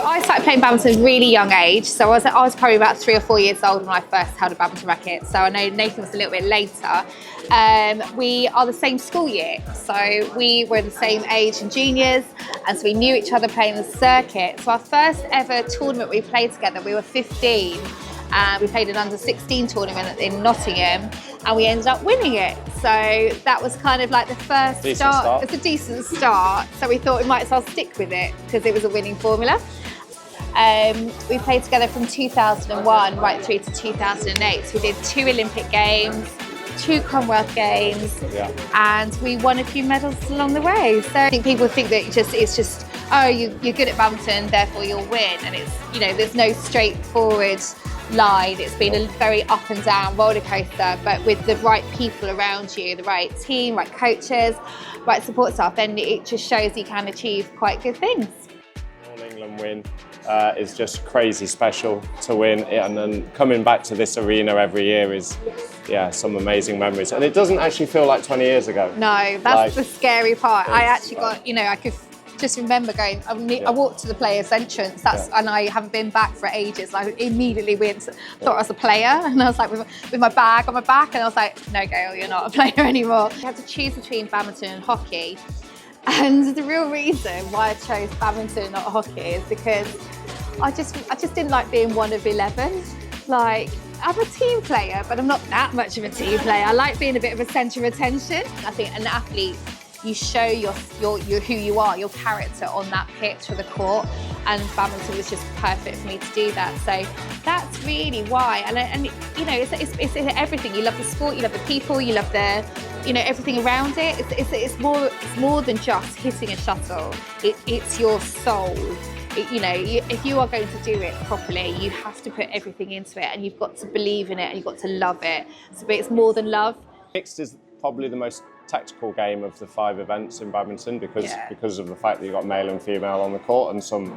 I started playing badminton at a really young age. So I was probably about 3 or 4 years old when I first held a badminton racket. So I know Nathan was a little bit later. We are the same school year. So we were the same age in juniors. And so we knew each other playing the circuit. So our first ever tournament we played together, we were 15. We played an under-16 tournament in Nottingham and we ended up winning it. So that was kind of like the first start. It's a decent start. So we thought we might as well stick with it because it was a winning formula. We played together from 2001 right through to 2008. So we did 2 Olympic Games, 2 Commonwealth Games, and we won a few medals along the way. So I think people think that it's just oh, you're good at badminton, therefore you'll win. And it's, you know, there's no straightforward line. It's been a very up and down roller coaster, but with the right people around you, the right team, right coaches, right support staff, then it just shows you can achieve quite good things. All England win is just crazy special to win, and then coming back to this arena every year is, yeah, some amazing memories. And it doesn't actually feel like 20 years ago. No, that's the scary part. I actually got, you know, I could just remember going, I walked to the players' entrance, and I haven't been back for ages. I immediately thought I was a player, and I was like with my bag on my back, and I was like, no, Gail, you're not a player anymore. I had to choose between badminton and hockey, and the real reason why I chose badminton, not hockey, is because I just didn't like being one of 11. Like, I'm a team player, but I'm not that much of a team player. I like being a bit of a centre of attention. I think an athlete, you show your who you are, your character on that pitch or the court, and badminton was just perfect for me to do that. So that's really why. And you know, it's everything. You love the sport, you love the people, you love the, you know, everything around it. It's more than just hitting a shuttle. It's your soul. You know, if you are going to do it properly, you have to put everything into it, and you've got to believe in it, and you've got to love it. So, but it's more than love. Mixed is probably the most tactical game of the 5 events in badminton because of the fact that you've got male and female on the court and some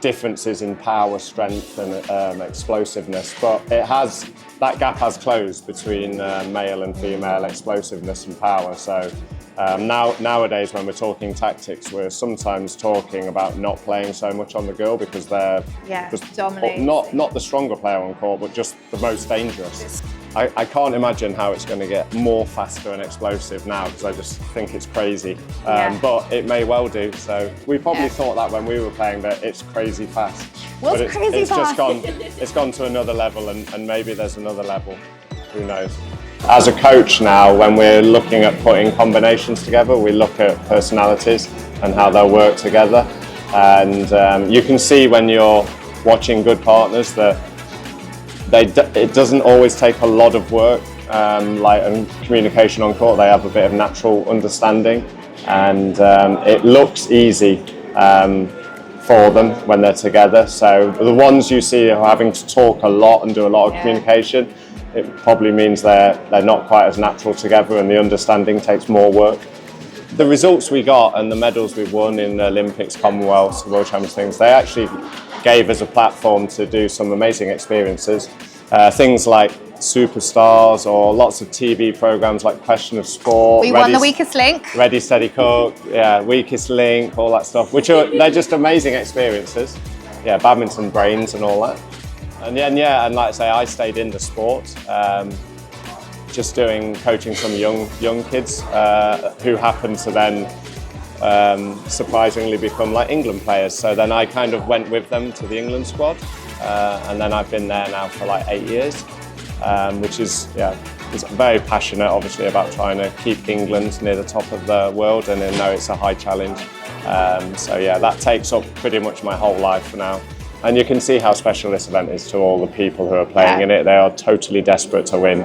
differences in power, strength and explosiveness. But that gap has closed between male and female explosiveness and power. So nowadays when we're talking tactics, we're sometimes talking about not playing so much on the girl because they're just dominating. Not the stronger player on court, but just the most dangerous. I can't imagine how it's going to get more faster and explosive now, because I just think it's crazy. But it may well do. So we probably thought that when we were playing, that it's crazy fast. It's gone to another level, and maybe there's another level. Who knows? As a coach now, when we're looking at putting combinations together, we look at personalities and how they'll work together. And you can see when you're watching good partners that it doesn't always take a lot of work, and communication on court. They have a bit of natural understanding, and it looks easy for them when they're together. So the ones you see are having to talk a lot and do a lot of communication, it probably means they're not quite as natural together, and the understanding takes more work. The results we got and the medals we won in the Olympics, Commonwealths, World Champions things, they actually gave us a platform to do some amazing experiences. Things like Superstars or lots of TV programs like Question of Sport. We won the Weakest Link. Ready, Steady, Cook, Weakest Link, all that stuff, they're just amazing experiences. Yeah, badminton brains and all that. And and like I say, I stayed in the sport, just coaching some young kids who happened to then surprisingly become like England players. So then I kind of went with them to the England squad, and then I've been there now for like 8 years, which is very passionate, obviously, about trying to keep England near the top of the world, and I know it's a high challenge. So yeah, that takes up pretty much my whole life for now. And you can see how special this event is to all the people who are playing in it. They are totally desperate to win.